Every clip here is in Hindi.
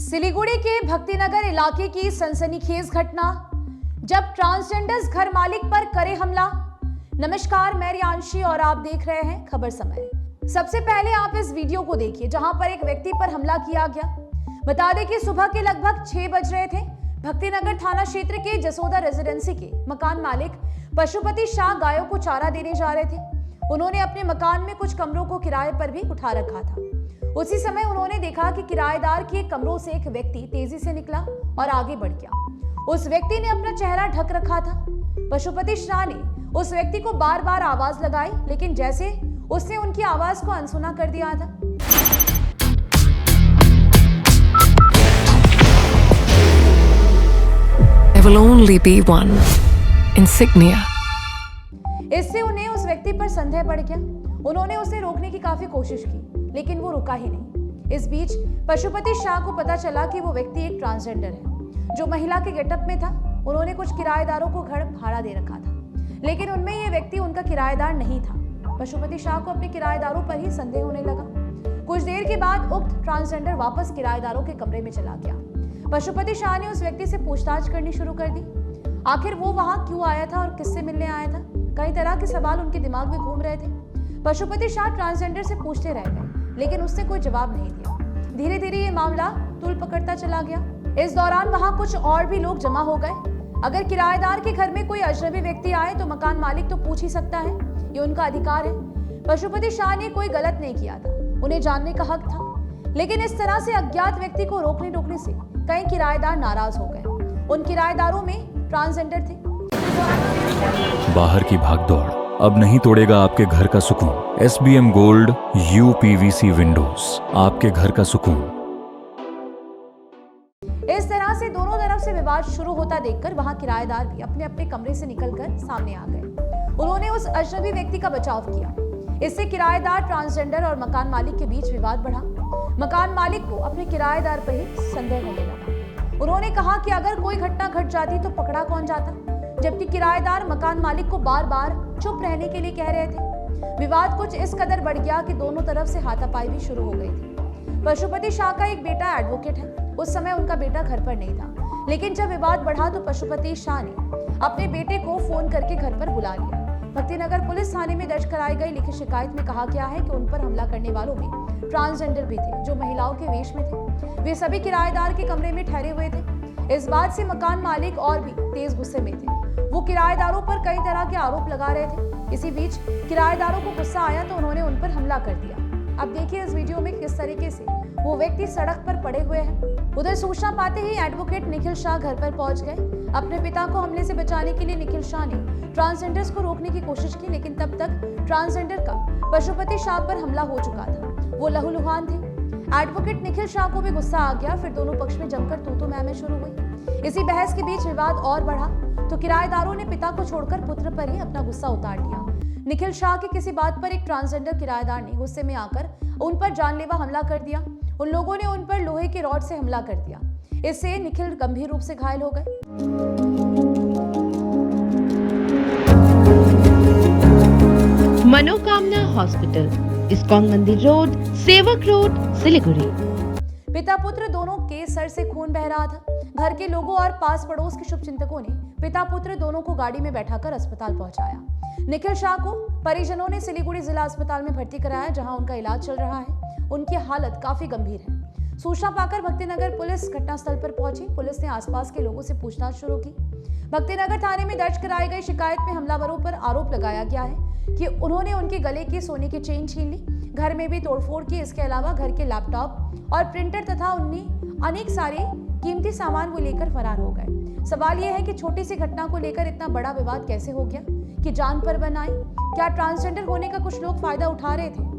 सिलीगुड़ी के भक्तिनगर इलाके की सनसनीखेज घटना, जब ट्रांसजेंडर्स घर मालिक पर करे हमला। नमस्कार, मैं रियांशी और आप देख रहे हैं खबर समय। सबसे पहले आप इस वीडियो को देखिए जहां पर एक व्यक्ति पर हमला किया गया। बता दें कि सुबह के लगभग 6 बज रहे थे। भक्तिनगर थाना क्षेत्र के जसोदा रेजिडेंसी के मकान मालिक पशुपति शाह गायों को चारा देने जा रहे थे। उन्होंने अपने मकान में कुछ कमरों को किराए पर भी उठा रखा था। उसी समय उन्होंने देखा कि किराएदार के कमरों से एक व्यक्ति तेजी से निकला और आगे बढ़ गया। उस व्यक्ति ने अपना चेहरा ढक रखा था। पशुपति शाह ने उस व्यक्ति को बार बार आवाज लगाई, लेकिन जैसे उसने उनकी आवाज को अनसुना कर दिया था। There will only be one insignia. इससे उन्हें उस व्यक्ति पर संदेह बढ़ गया। उन्होंने उसे रोकने की काफी कोशिश की, लेकिन वो रुका ही नहीं। इस बीच पशुपति शाह को पता चला कि वो व्यक्ति एक ट्रांसजेंडर है जो महिला के गेटअप में था। उन्होंने कुछ किराएदारों को घर भाड़ा दे रखा था, लेकिन उनमें ये व्यक्ति उनका किराएदार नहीं था। पशुपति शाह को अपने किराएदारों पर ही संदेह होने लगा। कुछ देर के बाद उक्त ट्रांसजेंडर वापस किराएदारों के कमरे में चला गया। पशुपति शाह ने उस व्यक्ति से पूछताछ करनी शुरू कर दी। आखिर वो वहां क्यों आया था और किससे मिलने आया था? कई तरह के सवाल उनके दिमाग में घूम रहे थे। पशुपति शाह ट्रांसजेंडर से पूछते रह गए, लेकिन उसने कोई जवाब नहीं दिया। धीरे धीरे ये मामला तूल पकड़ता चला गया। इस दौरान वहां कुछ और भी लोग जमा हो गए। अगर किराएदार के घर में कोई अजनबी व्यक्ति आए तो मकान मालिक तो पूछ ही सकता है, ये उनका अधिकार है। पशुपति शाह ने कोई गलत नहीं किया था, उन्हें जानने का हक था। लेकिन इस तरह से अज्ञात व्यक्ति को रोकने से कई किराएदार नाराज हो गए। उन किराएदारों में ट्रांसजेंडर थे। बाहर की भागदौड़ अब नहीं तोड़ेगा आपके घर का सुकून। SBM गोल्ड UPVC विंडोज, आपके घर का सुकून। इस तरह से दोनों तरफ से विवाद शुरू होता देखकर वहां किराएदार भी अपने अपने कमरे से निकलकर सामने आ गए। उन्होंने उस अजनबी व्यक्ति का बचाव किया। इससे किराएदार, ट्रांसजेंडर और मकान मालिक के बीच विवाद बढ़ा। मकान मालिक को अपने किराएदार पर ही संदेह होने लगा। उन्होंने कहा कि अगर कोई घटना घट जाती तो पकड़ा कौन जाता, जबकि किराएदार मकान मालिक को बार बार चुप रहने के लिए कह रहे थे। विवाद कुछ इस कदर बढ़ गया कि दोनों तरफ से हाथापाई भी शुरू हो गई थी। पशुपति शाह का एक बेटा एडवोकेट है। उस समय उनका बेटा घर पर नहीं था, लेकिन जब विवाद बढ़ा तो पशुपति शाह ने अपने बेटे को फोन करके घर पर बुला लिया। भक्तिनगर पुलिस थाने में दर्ज कराई गई लिखित शिकायत में कहा गया है कि उन पर हमला करने वालों में ट्रांसजेंडर भी थे जो महिलाओं के वेश में थे। वे सभी किराएदार के कमरे में ठहरे हुए थे। इस बात से मकान मालिक और भी तेज गुस्से में थे। वो किराएदारों पर कई तरह के आरोप लगा रहे थे। इसी बीच किराएदारों को गुस्सा आया तो उन्होंने उन पर हमला कर दिया। अब देखिए इस वीडियो में किस तरीके से वो व्यक्ति सड़क पर पड़े हुए हैं। उधर सूचना पाते ही एडवोकेट निखिल शाह घर पर पहुंच गए। अपने पिता को हमले से बचाने के लिए निखिल शाह ने ट्रांसजेंडर्स को रोकने की कोशिश की, लेकिन तब तक ट्रांसजेंडर का पशुपति शाह पर हमला हो चुका था। वो लहूलुहान थे। एडवोकेट निखिल शाह को भी गुस्सा आ गया। फिर दोनों पक्ष में जमकर तू-तू मैं शुरू हुई। इसी बहस के बीच विवाद और बढ़ा तो किराएदारों ने पिता को छोड़कर पुत्र पर ही अपना गुस्सा उतार दिया। निखिल शाह की किसी बात पर एक ट्रांसजेंडर किराएदार ने गुस्से में आकर उन पर जानलेवा हमला कर दिया। उन लोगों ने उन पर लोहे के रॉड से हमला कर दिया। इससे निखिल गंभीर रूप से घायल हो गए। मनोकामना हॉस्पिटल, इस्कॉन मंदिर रोड, सेवक रोड, सिलीगुड़ी। पिता पुत्र दोनों के सर से खून बह रहा था। घर के लोगों और पास पड़ोस के शुभचिंतकों ने पिता पुत्र दोनों को गाड़ी में बैठाकर अस्पताल पहुंचाया। निखिल शाह को परिजनों ने सिलीगुड़ी जिला अस्पताल में भर्ती कराया, जहां उनका इलाज चल रहा है। उनकी हालत काफी गंभीर है। सूचना पाकर भक्तिनगर पुलिस घटनास्थल पर पहुंची। पुलिस ने आसपास के लोगों से पूछताछ शुरू की। भक्तिनगर थाने में दर्ज कराई गई शिकायत में हमलावरों पर आरोप लगाया गया है कि उन्होंने उनके गले की सोने की चेन छीन ली, घर में भी तोड़फोड़ की। इसके अलावा घर के लैपटॉप और प्रिंटर तथा उन्हें अनेक सारे कीमती सामान वो लेकर फरार हो गए। सवाल यह है कि छोटी सी घटना को लेकर इतना बड़ा विवाद कैसे हो गया कि जान पर बन आई? क्या ट्रांसजेंडर होने का कुछ लोग फायदा उठा रहे थे?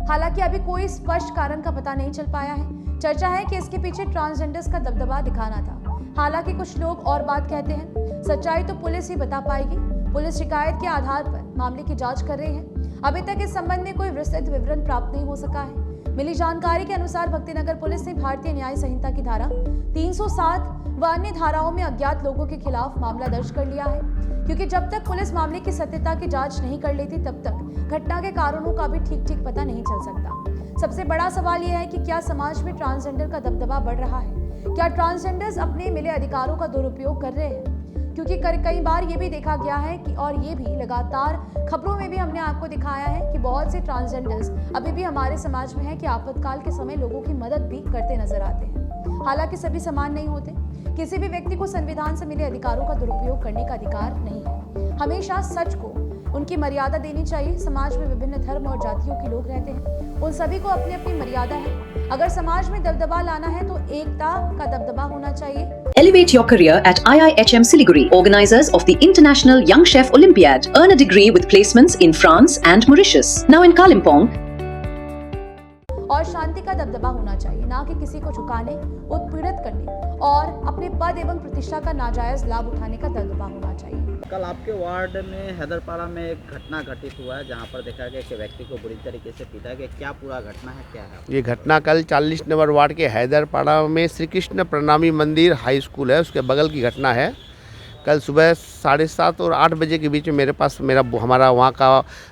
हालांकि अभी कोई स्पष्ट कारण का पता नहीं चल पाया है। चर्चा है कि इसके पीछे ट्रांसजेंडर्स का दबदबा दिखाना था। हालांकि कुछ लोग और बात कहते हैं। सच्चाई तो पुलिस ही बता पाएगी। पुलिस शिकायत के आधार पर मामले की जांच कर रही है। अभी तक इस संबंध में कोई विस्तृत विवरण प्राप्त नहीं हो सका है। मिली जानकारी के अनुसार भक्तिनगर पुलिस ने भारतीय न्याय संहिता की धारा 307 व अन्य धाराओं में अज्ञात लोगों के खिलाफ मामला दर्ज कर लिया है, क्योंकि जब तक पुलिस मामले की सत्यता की जांच नहीं कर लेती तब तक घटना के कारणों का भी ठीक पता नहीं चल सकता। सबसे बड़ा सवाल यह है कि क्या समाज में ट्रांसजेंडर का दबदबा बढ़ रहा है? क्या ट्रांसजेंडर्स अपने मिले अधिकारों का दुरुपयोग कर रहे हैं? क्योंकि कई बार ये भी देखा गया है कि और ये भी लगातार खबरों में भी हमने आपको दिखाया है कि बहुत से ट्रांसजेंडर्स अभी भी हमारे समाज में है कि आपातकाल के समय लोगों की मदद भी करते नजर आते हैं। हालांकि सभी समान नहीं होते। किसी भी व्यक्ति को संविधान से मिले अधिकारों का दुरुपयोग करने का अधिकार नहीं है। हमेशा सच को उनकी मर्यादा देनी चाहिए। समाज में विभिन्न धर्म और जातियों के लोग रहते हैं, उन सभी को अपनी अपनी मर्यादा है। अगर समाज में दबदबा लाना है तो एकता का दबदबा होना चाहिए। Elevate your career at IIHM Siliguri, organizers of the International Young Chef Olympiad. Earn a degree with placements in France and Mauritius. Now in Kalimpong. और शांति का दबदबा होना चाहिए, ना कि किसी को झुकाने, उत्पीड़ित करने और अपने पद एवं प्रतिष्ठा का नाजायज लाभ उठाने का दबदबा होना चाहिए। कल आपके वार्ड में हैदरपाड़ा में एक घटना घटित हुआ है जहां पर देखा गया कि व्यक्ति को बुरी तरीके से पीटा गया। क्या पूरा घटना है, क्या है? ये घटना कल 40 नंबर वार्ड के हैदरपाड़ा में श्री कृष्ण प्रणामी मंदिर हाई स्कूल है, उसके बगल की घटना है। कल सुबह 7:30 और 8 बजे के बीच में मेरे पास हमारा वहाँ का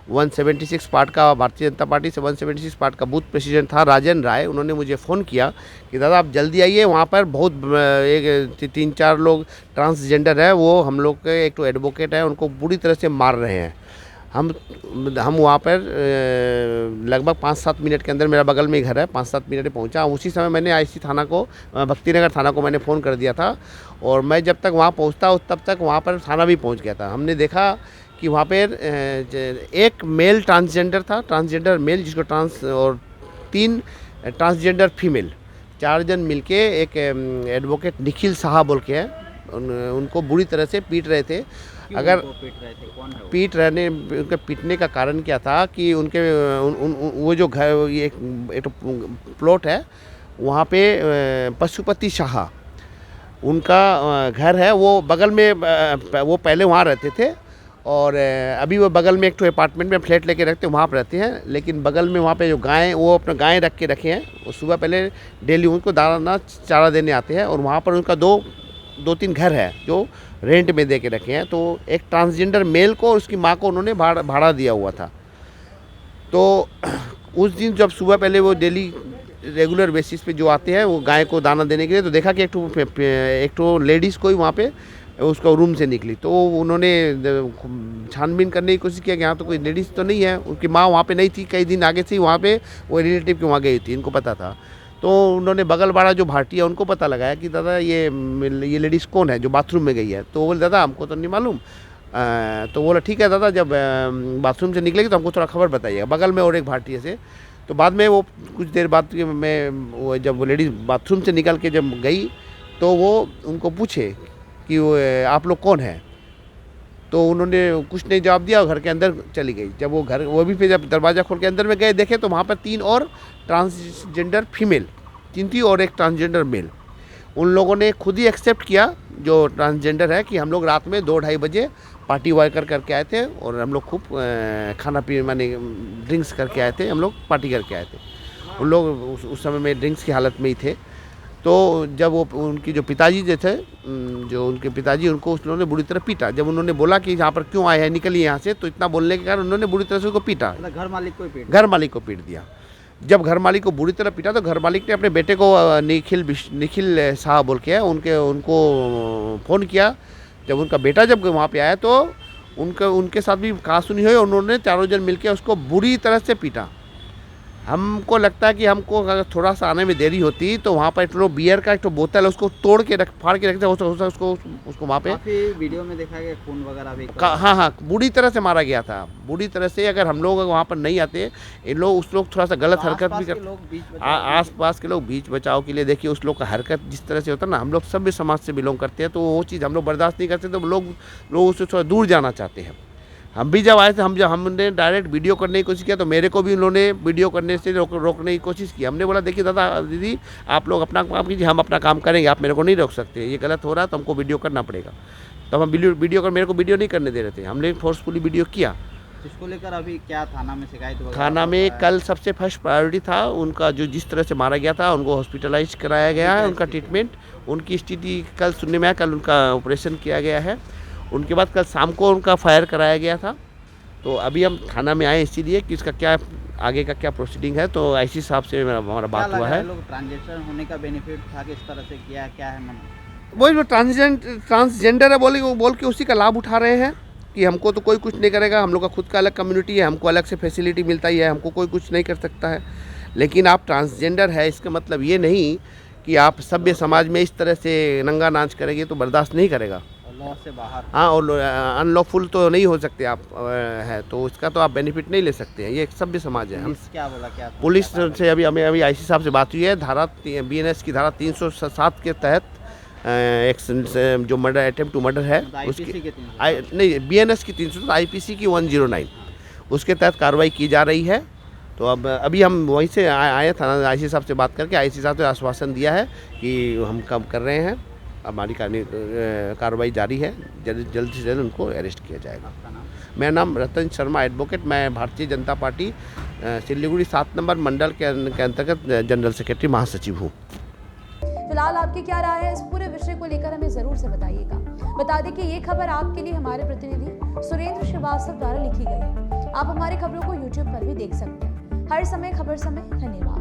176 पार्ट का भारतीय जनता पार्टी से 176 पार्ट का बूथ प्रेसिडेंट था राजन राय। उन्होंने मुझे फ़ोन किया कि दादा आप जल्दी आइए, वहाँ पर बहुत एक 3-4 लोग ट्रांसजेंडर है, वो हम लोग के एक तो एडवोकेट है, उनको बुरी तरह से मार रहे हैं। हम वहाँ पर लगभग 5-7 मिनट के अंदर, मेरा बगल में ही घर है, 5-7 मिनट में पहुँचा। उसी समय मैंने आईसी थाना को, भक्तिनगर थाना को मैंने फ़ोन कर दिया था और मैं जब तक वहाँ पहुँचता तब तक वहाँ पर थाना भी पहुँच गया था। हमने देखा कि वहाँ पर एक मेल ट्रांसजेंडर था, ट्रांसजेंडर मेल जिसको ट्रांस, और 3 ट्रांसजेंडर फीमेल, 4 जन मिलके एक एडवोकेट निखिल साहा बोल के हैं, उनको बुरी तरह से पीट रहे थे। अगर पीट रहे थे, कौन है वो? पीट रहने, उनके पीटने का कारण क्या था कि उनके वो जो घर, ये एक प्लॉट है वहाँ पे पशुपति शाह उनका घर है, वो बगल में, वो पहले वहाँ रहते थे और अभी वो बगल में एक तो अपार्टमेंट में फ्लैट लेके रखते, वहाँ पर रहते हैं। लेकिन बगल में वहाँ पे जो गाय, वो अपना गाय रखे हैं, वो सुबह पहले डेली उनको दाना चारा देने आते हैं और वहाँ पर उनका 2-3 घर है जो रेंट में दे के रखे हैं। तो एक ट्रांसजेंडर मेल को और उसकी माँ को उन्होंने भाड़ा दिया हुआ था। तो उस दिन जब सुबह पहले वो डेली रेगुलर बेसिस पे जो आते हैं वो गाय को दाना देने के लिए, तो देखा कि एक तो लेडीज़ कोई वहाँ पे उसको रूम से निकली। तो उन्होंने छानबीन करने की कोशिश किया कि यहाँ तो कोई लेडीज़ तो नहीं है। उनकी माँ वहाँ पे नहीं थी, कई दिन आगे से ही वहाँ पे वो रिलेटिव के वहाँ गई थी, इनको पता था। तो उन्होंने बगल वाला जो भाटी है उनको पता लगाया कि दादा ये लेडीज़ कौन है जो बाथरूम में गई है। तो बोले दादा हमको तो नहीं मालूम। तो बोला ठीक है दादा, जब बाथरूम से निकलेगी तो हमको थोड़ा खबर बताइएगा। बगल में और एक भाटी से, तो बाद में वो कुछ देर बाद मैं जब वो लेडीज़ बाथरूम से निकल के जब गई तो वो उनको पूछे कि वो आप लोग कौन है, तो उन्होंने कुछ नहीं जवाब दिया और घर के अंदर चली गई। जब वो भी फिर जब दरवाज़ा खोल के अंदर में गए, देखे तो वहाँ पर 3 और ट्रांसजेंडर फीमेल 3 थी और एक ट्रांसजेंडर मेल। उन लोगों ने खुद ही एक्सेप्ट किया, जो ट्रांसजेंडर है, कि हम लोग रात में 2-2:30 बजे पार्टी वार्कर करके आए थे और हम लोग खूब खाना पीने माने ड्रिंक्स करके आए थे, हम लोग पार्टी करके आए थे। उन लोग उस समय में ड्रिंक्स की हालत में ही थे। तो जब वो उनकी जो पिताजी जो थे, जो उनके पिताजी, उनको उन्होंने बुरी तरह पीटा। जब उन्होंने बोला कि यहाँ पर क्यों आए हैं, निकलिए यहाँ से, तो इतना बोलने के कारण उन्होंने बुरी तरह से उसको पीटा। घर मालिक को पीट दिया। जब घर मालिक को बुरी तरह पीटा तो घर मालिक ने अपने बेटे को निखिल साहब बोल के उनको फ़ोन किया। जब उनका बेटा जब वहाँ पे आया तो उनके साथ भी कहासुनी हुई, उन्होंने 4 जन मिलकर उसको बुरी तरह से पीटा। हमको लगता है कि हमको अगर थोड़ा सा आने में देरी होती तो वहाँ पर एक तो बियर का एक तो बोतल है, उसको तोड़ के फाड़ के रखते उसको वहाँ पे। वीडियो में देखा गया खून वगैरह भी। हाँ, बुरी तरह से मारा गया था, बुरी तरह से। अगर हम लोग वहाँ पर नहीं आते, इन लोग उस लोग थोड़ा सा गलत हरकत भी करते। आस-पास के लोग बीच बचाव के लिए, देखिए उस लोग का हरकत जिस तरह से होता है ना, हम लोग सभ्य समाज से बिलोंग करते हैं, तो वो चीज़ हम लोग बर्दाश्त नहीं करते, तो लोग उससे थोड़ा दूर जाना चाहते हैं। हम भी जब आए थे, हमने डायरेक्ट वीडियो करने की कोशिश किया तो मेरे को भी उन्होंने वीडियो करने से रोकने की कोशिश की। हमने बोला देखिए दादा दीदी, आप लोग अपना काम कीजिए, हम अपना काम करेंगे, आप मेरे को नहीं रोक सकते, ये गलत हो रहा है तो हमको वीडियो करना पड़ेगा। तब हम वीडियो कर, मेरे को वीडियो नहीं करने दे रहे थे, हमने फोर्सफुली वीडियो किया। इसको लेकर अभी क्या थाना में शिकायत वगैरह? थाना में कल सबसे फर्स्ट प्रायोरिटी था उनका, जो जिस तरह से मारा गया था उनको हॉस्पिटलाइज कराया गया है, उनका ट्रीटमेंट, उनकी स्थिति कल सुनने में आया, कल उनका ऑपरेशन किया गया है। उनके बाद कल शाम को उनका फायर कराया गया था तो अभी हम थाना में आए इसीलिए कि इसका क्या आगे का क्या प्रोसीडिंग है। तो आईसी साहब से हमारा बात हुआ है। लोग ट्रांजेक्शन होने का बेनिफिट उठा के इस तरह से किया है, क्या है मन? वही जो ट्रांसजेंडर है बोल के उसी का लाभ उठा रहे हैं कि हमको तो कोई कुछ नहीं करेगा, हम लोग का खुद का अलग कम्युनिटी है, हमको अलग से फैसिलिटी मिलता ही है, हमको कोई कुछ नहीं कर सकता है। लेकिन आप ट्रांसजेंडर है इसका मतलब ये नहीं कि आप सभ्य समाज में इस तरह से नंगा नाच करेंगे तो बर्दाश्त नहीं करेगा। लॉ से बाहर। हाँ, और अनलॉफुल तो नहीं हो सकते आप है, तो इसका तो आप बेनिफिट नहीं ले सकते हैं। ये एक सभ्य समाज है। हम क्या बोला, क्या पुलिस से हमें आईसी साहब से बात हुई है। धारा BNS की धारा 307 के तहत एक जो मर्डर अटेम्प्ट टू मर्डर है उसकी नहीं BNS की 300 IPC की 109 उसके तहत कार्रवाई की जा रही है। तो अब अभी हम वहीं से आए थाना आईसी साहब से बात करके आईसी साहब ने आश्वासन दिया है कि हम काम कर रहे हैं, हमारी कार्रवाई जारी है, जल्द से जल्द उनको अरेस्ट किया जाएगा। मेरा नाम रतन शर्मा एडवोकेट, मैं भारतीय जनता पार्टी सिलीगुड़ी 7 नंबर मंडल के अंतर्गत जनरल सेक्रेटरी महासचिव हूँ। फिलहाल आपकी क्या राय है इस पूरे विषय को लेकर हमें जरूर से बताइएगा। बता दें कि ये खबर आपके लिए हमारे प्रतिनिधि सुरेंद्र श्रीवास्तव द्वारा लिखी गई है। आप हमारी खबरों को YouTube पर भी देख सकते हैं। हर समय खबर समय। धन्यवाद।